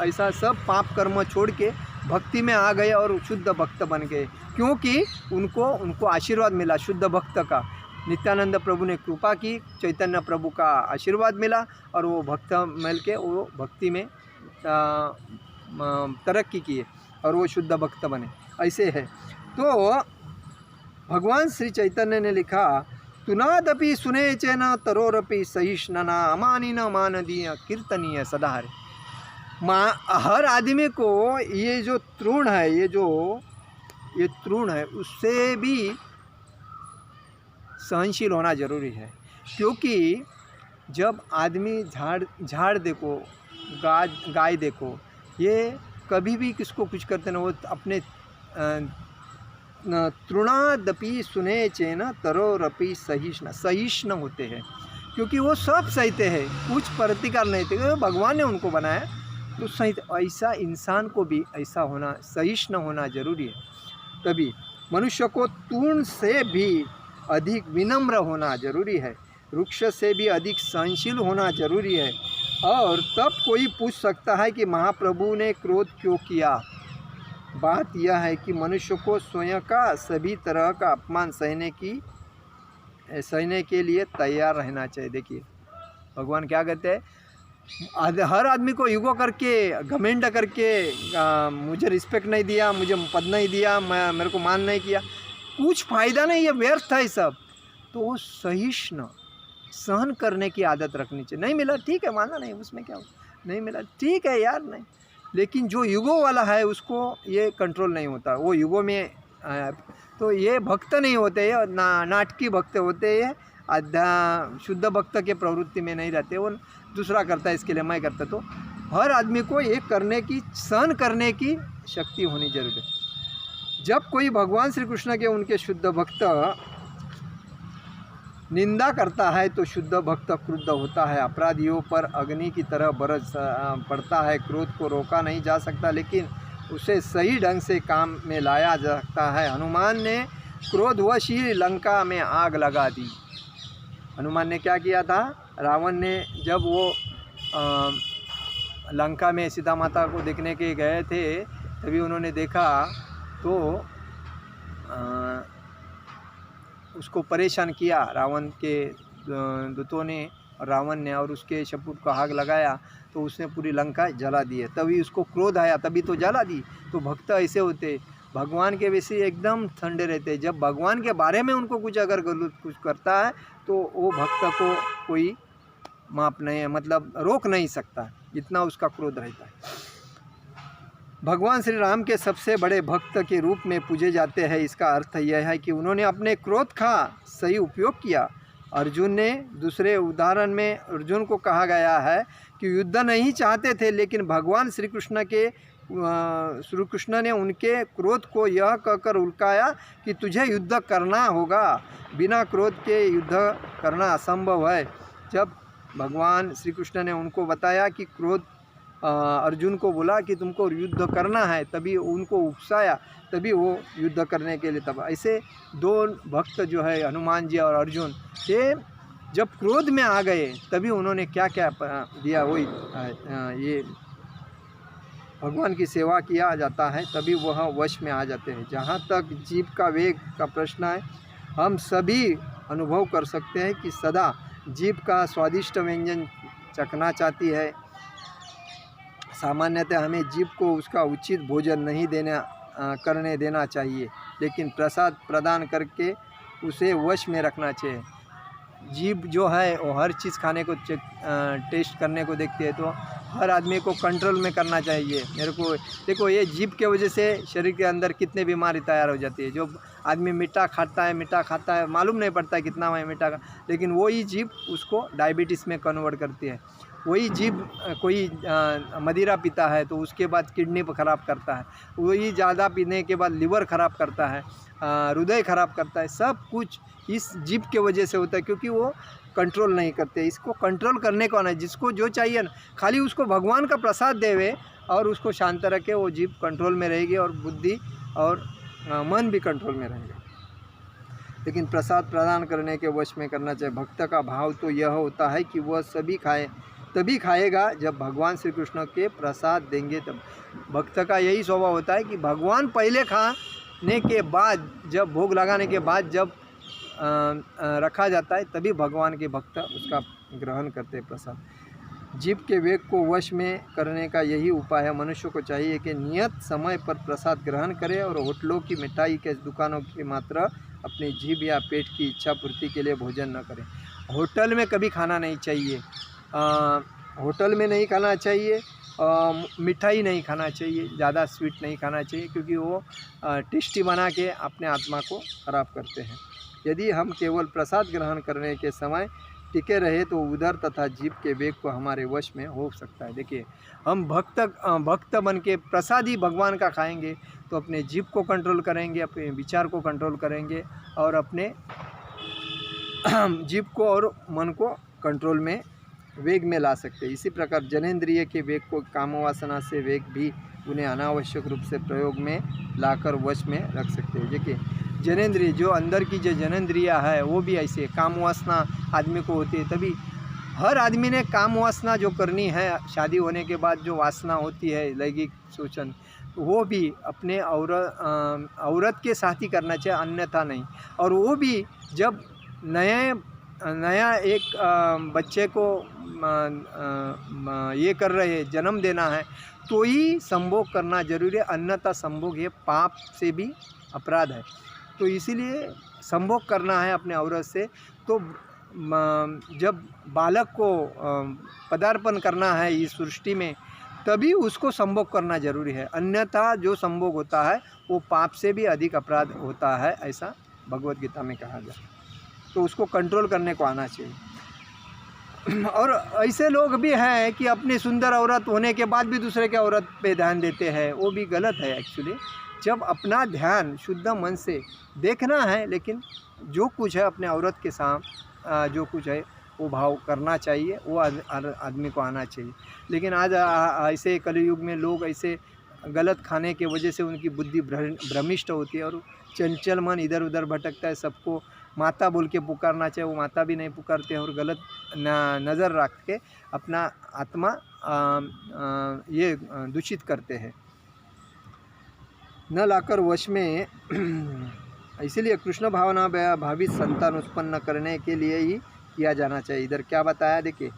ऐसा सब पाप कर्म छोड़ के भक्ति में आ गए और शुद्ध भक्त बन गए। क्योंकि उनको आशीर्वाद मिला शुद्ध भक्त का। नित्यानंद प्रभु ने कृपा की, चैतन्य प्रभु का आशीर्वाद मिला और वो भक्त मिल के वो भक्ति में तरक्की किए और वो शुद्ध भक्त बने। ऐसे है। तो भगवान श्री चैतन्य ने लिखा, तुनादपि सुने चैन तरोरपि सहिष्णना अमानिन मानदीय कीर्तनीय सदाहरे। हर आदमी को ये जो तृण है, ये तृण है, उससे भी सहनशील होना जरूरी है। क्योंकि जब आदमी झाड़ देखो, गाय देखो, ये कभी भी किसको कुछ करते ना, वो अपने तृणादपि सुने चेन तरोरपि सहिष्ण होते हैं। क्योंकि वो सब सहते हैं, कुछ प्रतिकार नहीं थे, भगवान ने उनको बनाया तो सही। ऐसा इंसान को भी ऐसा होना, सहिष्ण होना जरूरी है। तभी मनुष्य को तृण से भी अधिक विनम्र होना जरूरी है, वृक्ष से भी अधिक सहनशील होना जरूरी है। और तब कोई पूछ सकता है कि महाप्रभु ने क्रोध क्यों किया। बात यह है कि मनुष्य को स्वयं का सभी तरह का अपमान सहने के लिए तैयार रहना चाहिए। देखिए भगवान क्या कहते हैं, हर आदमी को ईगो करके, घमंड करके, मुझे रिस्पेक्ट नहीं दिया, मुझे पद नहीं दिया, मेरे को मान नहीं किया, कुछ फ़ायदा नहीं, ये व्यर्थ है सब। तो वो सहिष्णु सहन करने की आदत रखनी चाहिए। नहीं मिला ठीक है, माना नहीं, उसमें क्या हो, नहीं मिला ठीक है यार, नहीं। लेकिन जो युगो वाला है उसको ये कंट्रोल नहीं होता, वो युगो में तो ये भक्त नहीं होते, ये नाटकी भक्त होते हैं, शुद्ध भक्त के प्रवृत्ति में नहीं रहते। वो दूसरा करता है इसके लिए मैं करता, तो हर आदमी को ये करने की, सहन करने की शक्ति होनी जरूरी है। जब कोई भगवान श्री कृष्ण के उनके शुद्ध भक्त निंदा करता है तो शुद्ध भक्त क्रुद्ध होता है, अपराधियों पर अग्नि की तरह बरस पड़ता है। क्रोध को रोका नहीं जा सकता, लेकिन उसे सही ढंग से काम में लाया जा सकता है। हनुमान ने क्रोधवश ही लंका में आग लगा दी। हनुमान ने क्या किया था? रावण ने जब वो लंका में सीता माता को देखने के गए थे, तभी उन्होंने देखा तो उसको परेशान किया रावण के दूतों ने, रावण ने, और उसके शपुट को आग लगाया तो उसने पूरी लंका जला दी है। तभी उसको क्रोध आया, तभी तो जला दी। तो भक्त ऐसे होते, भगवान के वैसे एकदम ठंडे रहते। जब भगवान के बारे में उनको कुछ अगर गलत कुछ करता है तो वो भक्त को कोई माप नहीं, मतलब रोक नहीं सकता, इतना उसका क्रोध रहता है। भगवान श्री राम के सबसे बड़े भक्त के रूप में पूजे जाते हैं। इसका अर्थ यह है कि उन्होंने अपने क्रोध का सही उपयोग किया। अर्जुन ने, दूसरे उदाहरण में अर्जुन को कहा गया है कि युद्ध नहीं चाहते थे, लेकिन भगवान श्री कृष्ण ने उनके क्रोध को यह कहकर उल्काया कि तुझे युद्ध करना होगा, बिना क्रोध के युद्ध करना असंभव है। जब भगवान श्री कृष्ण ने उनको बताया कि क्रोध, अर्जुन को बोला कि तुमको युद्ध करना है, तभी उनको उकसाया, तभी वो युद्ध करने के लिए। तब ऐसे दो भक्त जो है हनुमान जी और अर्जुन, ये जब क्रोध में आ गए तभी उन्होंने क्या क्या दिया, वही ये भगवान की सेवा किया जाता है, तभी वह वश में आ जाते हैं। जहाँ तक जीव का वेग का प्रश्न है, हम सभी अनुभव कर सकते हैं कि सदा जीव का स्वादिष्ट व्यंजन चखना चाहती है। सामान्यतः हमें जीव को उसका उचित भोजन नहीं करने देना चाहिए, लेकिन प्रसाद प्रदान करके उसे वश में रखना चाहिए। जीभ जो है वो हर चीज़ खाने को टेस्ट करने को देखती है, तो हर आदमी को कंट्रोल में करना चाहिए। मेरे को देखो, ये जीभ के वजह से शरीर के अंदर कितने बीमारी तैयार हो जाती है। जो आदमी मीठा खाता है, मालूम नहीं पड़ता है कितना है मीठा का, लेकिन वही जीभ उसको डायबिटीज़ में कन्वर्ट करती है। वही जीभ कोई मदिरा पीता है तो उसके बाद किडनी पर ख़राब करता है, वही ज़्यादा पीने के बाद लिवर ख़राब करता है, हृदय ख़राब करता है। सब कुछ इस जीभ के वजह से होता है, क्योंकि वो कंट्रोल नहीं करते। इसको कंट्रोल करने को आना है, जिसको जो चाहिए ना, खाली उसको भगवान का प्रसाद देवे और उसको शांत रखे, वो जीभ कंट्रोल में रहेगी और बुद्धि और मन भी कंट्रोल में रहेगा। लेकिन प्रसाद प्रदान करने के वश में करना चाहिए। भक्त का भाव तो यह होता है कि वह तभी खाएगा जब भगवान श्री कृष्ण के प्रसाद देंगे तब। भक्त का यही स्वभाव होता है कि भगवान पहले खाने के बाद, जब भोग लगाने के बाद जब रखा जाता है, तभी भगवान के भक्त उसका ग्रहण करते हैं प्रसाद। जीभ के वेग को वश में करने का यही उपाय है। मनुष्य को चाहिए कि नियत समय पर प्रसाद ग्रहण करे और होटलों की मिठाई के दुकानों की मात्रा अपनी जीभ या पेट की इच्छा पूर्ति के लिए भोजन न करें। होटल में कभी खाना नहीं चाहिए, होटल में नहीं खाना चाहिए, मिठाई नहीं खाना चाहिए, ज़्यादा स्वीट नहीं खाना चाहिए, क्योंकि वो टेस्टी बना के अपने आत्मा को खराब करते हैं। यदि हम केवल प्रसाद ग्रहण करने के समय टिके रहे तो उदर तथा जीभ के वेग को हमारे वश में हो सकता है। देखिए, हम भक्त बन के प्रसाद ही भगवान का खाएंगे तो अपने जीभ को कंट्रोल करेंगे, अपने विचार को कंट्रोल करेंगे और अपने जीभ को और मन को कंट्रोल में, वेग में ला सकते हैं। इसी प्रकार जनेंद्रिय के वेग को कामवासना से वेग भी उन्हें अनावश्यक रूप से प्रयोग में लाकर वश में रख सकते हैं। देखिए, जनेंद्रिय, जो अंदर की जो जनेंद्रिया है, वो भी ऐसे कामवासना आदमी को होती है। तभी हर आदमी ने कामवासना जो करनी है, शादी होने के बाद जो वासना होती है लैंगिक शोषण, वो भी अपने औरत के साथ ही करना चाहिए, अन्यथा नहीं। और वो भी जब नया एक बच्चे को ये कर रहे हैं, जन्म देना है, तो ही संभोग करना जरूरी है, अन्यथा संभोग ये पाप से भी अपराध है। तो इसीलिए संभोग करना है अपने औरत से। तो जब बालक को पदार्पण करना है इस सृष्टि में, तभी उसको संभोग करना जरूरी है, अन्यथा जो संभोग होता है वो पाप से भी अधिक अपराध होता है, ऐसा भगवत गीता में कहा गया। तो उसको कंट्रोल करने को आना चाहिए। और ऐसे लोग भी हैं कि अपनी सुंदर औरत होने के बाद भी दूसरे के औरत पे ध्यान देते हैं, वो भी गलत है एक्चुअली। जब अपना ध्यान शुद्ध मन से देखना है, लेकिन जो कुछ है अपने औरत के साथ जो कुछ है वो भाव करना चाहिए, वो आदमी को आना चाहिए। लेकिन आज ऐसे कलयुग में लोग ऐसे गलत खाने के वजह से उनकी बुद्धि भ्रमिष्ट होती है और चंचल मन इधर उधर भटकता है। सबको माता बोल के पुकारना चाहिए, वो माता भी नहीं पुकारते और गलत नज़र रख के अपना आत्मा ये दूषित करते हैं। न लाकर वश में इसीलिए कृष्ण भावना भावित संतान उत्पन्न करने के लिए ही किया जाना चाहिए। इधर क्या बताया देखिए,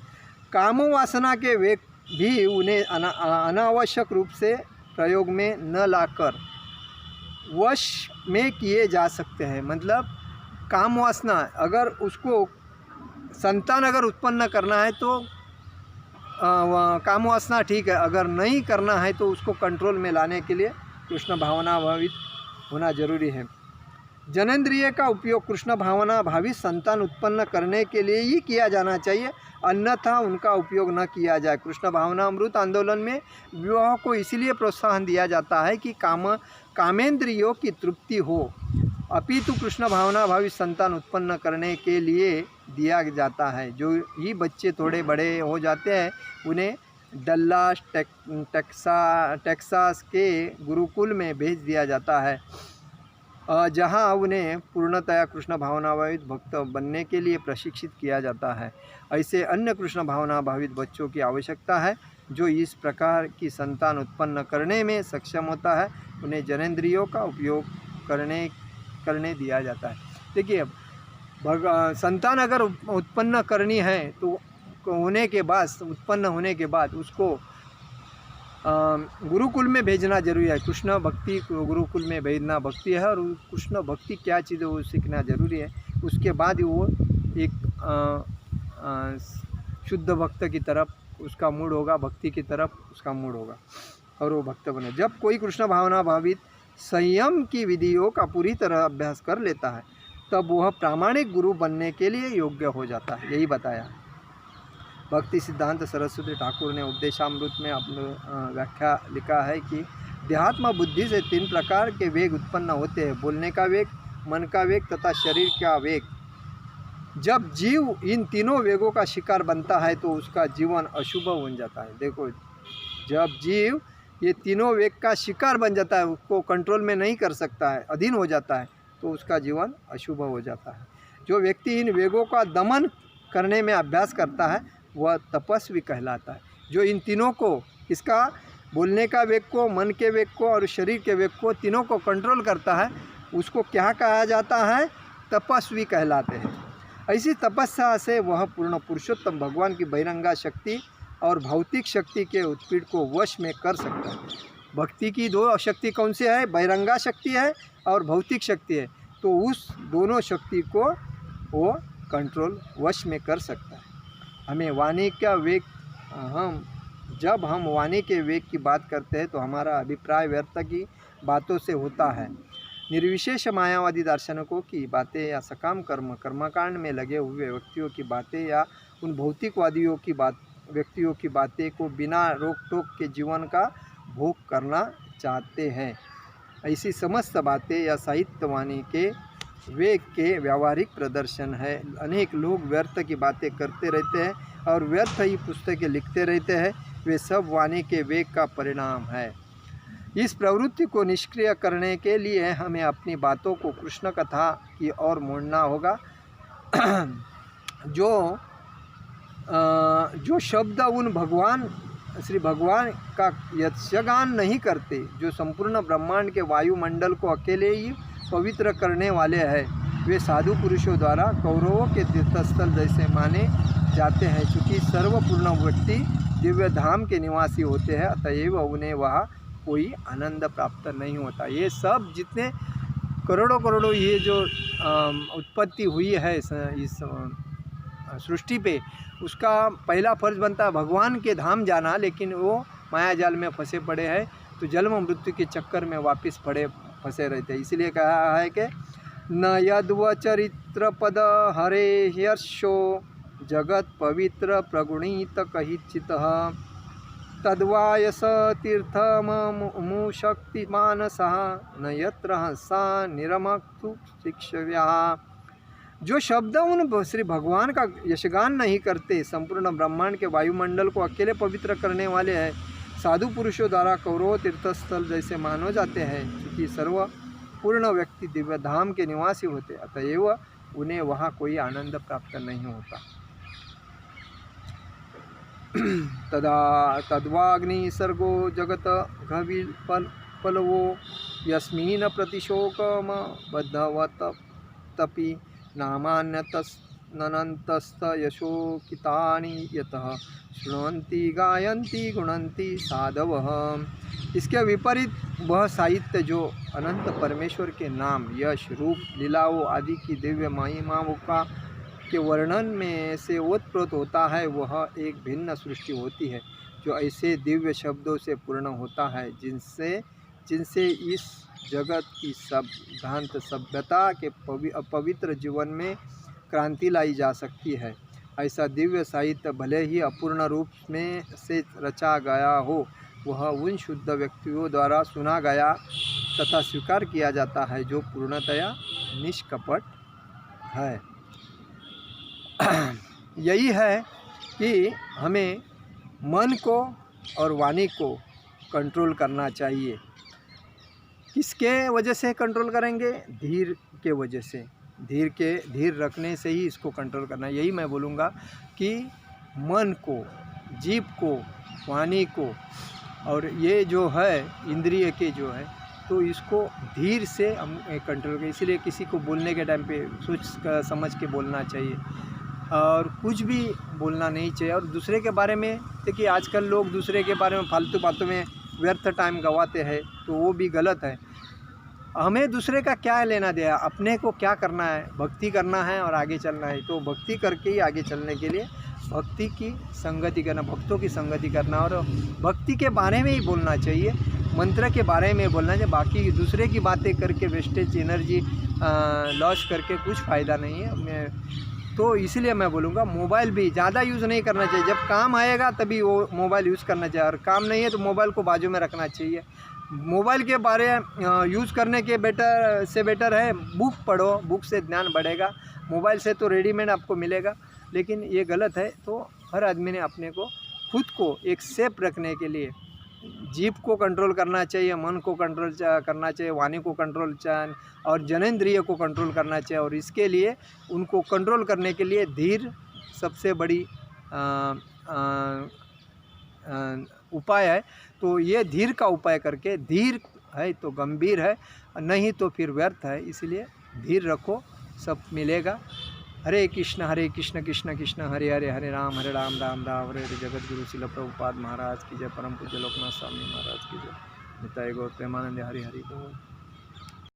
कामो वासना के वेग भी उन्हें अनावश्यक रूप से प्रयोग में न लाकर वश में किए जा सकते हैं। मतलब काम वासना, अगर उसको संतान अगर उत्पन्न करना है तो काम वासना ठीक है, अगर नहीं करना है तो उसको कंट्रोल में लाने के लिए कृष्ण भावना भावित होना जरूरी है। जनेंद्रिय का उपयोग कृष्ण भावना भावित संतान उत्पन्न करने के लिए ही किया जाना चाहिए, अन्यथा उनका उपयोग न किया जाए। कृष्ण भावना अमृत आंदोलन में विवाह को इसलिए प्रोत्साहन दिया जाता है कि कामेंद्रियों की तृप्ति हो, अपितु कृष्ण भावना भावित संतान उत्पन्न करने के लिए दिया जाता है। जो ही बच्चे थोड़े बड़े हो जाते हैं उन्हें डल्लास टेक्सास के गुरुकुल में भेज दिया जाता है, जहां उन्हें पूर्णतया कृष्ण भावना भावित भक्त बनने के लिए प्रशिक्षित किया जाता है। ऐसे अन्य कृष्ण भावना भावित बच्चों की आवश्यकता है जो इस प्रकार की संतान उत्पन्न करने में सक्षम होता है, उन्हें जनेंद्रियों का उपयोग करने दिया जाता है। देखिए, संतान अगर उत्पन्न करनी है तो उत्पन्न होने के बाद उसको गुरुकुल में भेजना जरूरी है। कृष्ण भक्ति गुरुकुल में भेजना भक्ति है, और कृष्ण भक्ति क्या चीज़ है वो सीखना जरूरी है। उसके बाद वो एक शुद्ध भक्त की तरफ उसका मूड होगा, भक्ति की तरफ उसका मूड होगा और वो भक्त बने। जब कोई कृष्ण भावना भावित संयम की विधियों का पूरी तरह अभ्यास कर लेता है तब वह प्रामाणिक गुरु बनने के लिए योग्य हो जाता है। यही बताया भक्ति सिद्धांत सरस्वती ठाकुर ने उपदेशामृत में अपने व्याख्या लिखा है कि देहात्म बुद्धि से 3 प्रकार के वेग उत्पन्न होते हैं, बोलने का वेग, मन का वेग तथा शरीर का वेग। जब जीव इन तीनों वेगों का शिकार बनता है तो उसका जीवन अशुभ बन जाता है। देखो, जब जीव ये तीनों वेग का शिकार बन जाता है, उसको कंट्रोल में नहीं कर सकता है, अधीन हो जाता है, तो उसका जीवन अशुभ हो जाता है। जो व्यक्ति इन वेगों का दमन करने में अभ्यास करता है वह तपस्वी कहलाता है। जो इन तीनों को, इसका बोलने का वेग को, मन के वेग को और शरीर के वेग को, तीनों को कंट्रोल करता है, उसको क्या कहा जाता है? तपस्वी कहलाते हैं। ऐसी तपस्या से वह पूर्ण पुरुषोत्तम भगवान की बहिरंगा शक्ति और भौतिक शक्ति के उत्पीड़ को वश में कर सकता है। भक्ति की 2 शक्ति कौन सी है? बहिरंगा शक्ति है और भौतिक शक्ति है। तो उस दोनों शक्ति को वो कंट्रोल वश में कर सकता है। हमें वाणी का वेग, जब हम वाणी के वेग की बात करते हैं तो हमारा अभिप्राय व्यर्थ की बातों से होता है। निर्विशेष मायावादी दार्शनिकों की बातें या सकाम कर्मकांड में लगे हुए व्यक्तियों की बातें या उन भौतिकवादियों की व्यक्तियों की बातें को बिना रोक टोक के जीवन का भोग करना चाहते हैं। ऐसी समस्त बातें या साहित्यवाणी के वेग के व्यावहारिक प्रदर्शन है। अनेक लोग व्यर्थ की बातें करते रहते हैं और व्यर्थ ही पुस्तकें लिखते रहते हैं, वे सब वाणी के वेग का परिणाम है। इस प्रवृत्ति को निष्क्रिय करने के लिए हमें अपनी बातों को कृष्ण कथा की ओर मोड़ना होगा। जो शब्द उन श्री भगवान का यशगान नहीं करते, जो संपूर्ण ब्रह्मांड के वायुमंडल को अकेले ही पवित्र करने वाले हैं, वे साधु पुरुषों द्वारा कौरवों के तीर्थस्थल जैसे माने जाते हैं। चूँकि सर्वपूर्ण व्यक्ति दिव्य धाम के निवासी होते हैं, अतएव उन्हें वहाँ कोई आनंद प्राप्त नहीं होता। ये सब जितने करोड़ों ये जो उत्पत्ति हुई है इस सृष्टि पे, उसका पहला फर्ज बनता है भगवान के धाम जाना, लेकिन वो माया जाल में फंसे पड़े हैं, तो जन्म मृत्यु के चक्कर में वापस फंसे रहते हैं। इसलिए कहा है कि न यद्व चरित्र पद हरे हर्षो जगत पवित्र प्रगुणित कहिचितः तद्वायस तीर्थममुशक्तिमानसः न यत्र हंसा निरमक्तु शिक्षव्या। जो शब्द उन श्री भगवान का यशगान नहीं करते, संपूर्ण ब्रह्मांड के वायुमंडल को अकेले पवित्र करने वाले हैं, साधु पुरुषों द्वारा कौरव तीर्थस्थल जैसे मानो जाते हैं, क्योंकि सर्व पूर्ण व्यक्ति दिव्य धाम के निवासी होते, अतएव उन्हें वहाँ कोई आनंद प्राप्त नहीं होता। तद्वाग्नि सर्गो जगत घविपलवो यस्मिन् प्रतिशोकम बद्धवत तपि नामान्यतस्तनन्तस्त यशोकितानि यतः शृण्वन्ति गायन्ति गुणन्ति साधवः। इसके विपरीत वह साहित्य जो अनंत परमेश्वर के नाम, यश, रूप, लीलाओं आदि की दिव्य महिमाओं का के वर्णन में से ओतप्रोत होता है, वह एक भिन्न सृष्टि होती है, जो ऐसे दिव्य शब्दों से पूर्ण होता है जिनसे इस जगत की भ्रांत सभ्यता के पवित्र जीवन में क्रांति लाई जा सकती है। ऐसा दिव्य साहित्य भले ही अपूर्ण रूप में से रचा गया हो, वह उन शुद्ध व्यक्तियों द्वारा सुना गया तथा स्वीकार किया जाता है जो पूर्णतया निष्कपट है। यही है कि हमें मन को और वाणी को कंट्रोल करना चाहिए। किसके वजह से कंट्रोल करेंगे? धीर के वजह से। धीर रखने से ही इसको कंट्रोल करना। यही मैं बोलूँगा कि मन को, जीभ को, वाणी को और ये जो है इंद्रिय के जो है, तो इसको धीर से हम कंट्रोल करें। इसीलिए किसी को बोलने के टाइम पे सोच समझ के बोलना चाहिए और कुछ भी बोलना नहीं चाहिए। और दूसरे के बारे में, देखिए आजकल लोग दूसरे के बारे में फालतू में व्यर्थ टाइम गंवाते हैं, तो वो भी गलत है। हमें दूसरे का क्या लेना दिया, अपने को क्या करना है, भक्ति करना है और आगे चलना है। तो भक्ति करके ही आगे चलने के लिए भक्ति की संगति करना, भक्तों की संगति करना और भक्ति के बारे में ही बोलना चाहिए, मंत्र के बारे में बोलना चाहिए। बाकी दूसरे की बातें करके वेस्टेज एनर्जी लॉस करके कुछ फ़ायदा नहीं है। तो इसलिए मैं बोलूँगा मोबाइल भी ज़्यादा यूज़ नहीं करना चाहिए। जब काम आएगा तभी वो मोबाइल यूज़ करना चाहिए, और काम नहीं है तो मोबाइल को बाजू में रखना चाहिए। मोबाइल के बारे यूज़ करने के बेटर है बुक पढ़ो, बुक से ज्ञान बढ़ेगा। मोबाइल से तो रेडीमेड आपको मिलेगा, लेकिन ये गलत है। तो हर आदमी ने अपने को खुद को एक सेफ रखने के लिए जीभ को कंट्रोल करना चाहिए, मन को कंट्रोल करना चाहिए, वाणी को कंट्रोल और जनेंद्रिय को कंट्रोल करना चाहिए। और इसके लिए उनको कंट्रोल करने के लिए धीर सबसे बड़ी उपाय है। तो ये धीर का उपाय करके, धीर है तो गंभीर है, नहीं तो फिर व्यर्थ है। इसलिए धीर रखो, सब मिलेगा। हरे कृष्ण कृष्ण कृष्ण हरे हरे, हरे राम राम राम हरे हरे। जगत गुरु शिल प्रभुपाद महाराज की जय। परम पूज्य लोकनाथ स्वामी महाराज की जय। निताय गौर प्रेमानंद हरि हरि बोल।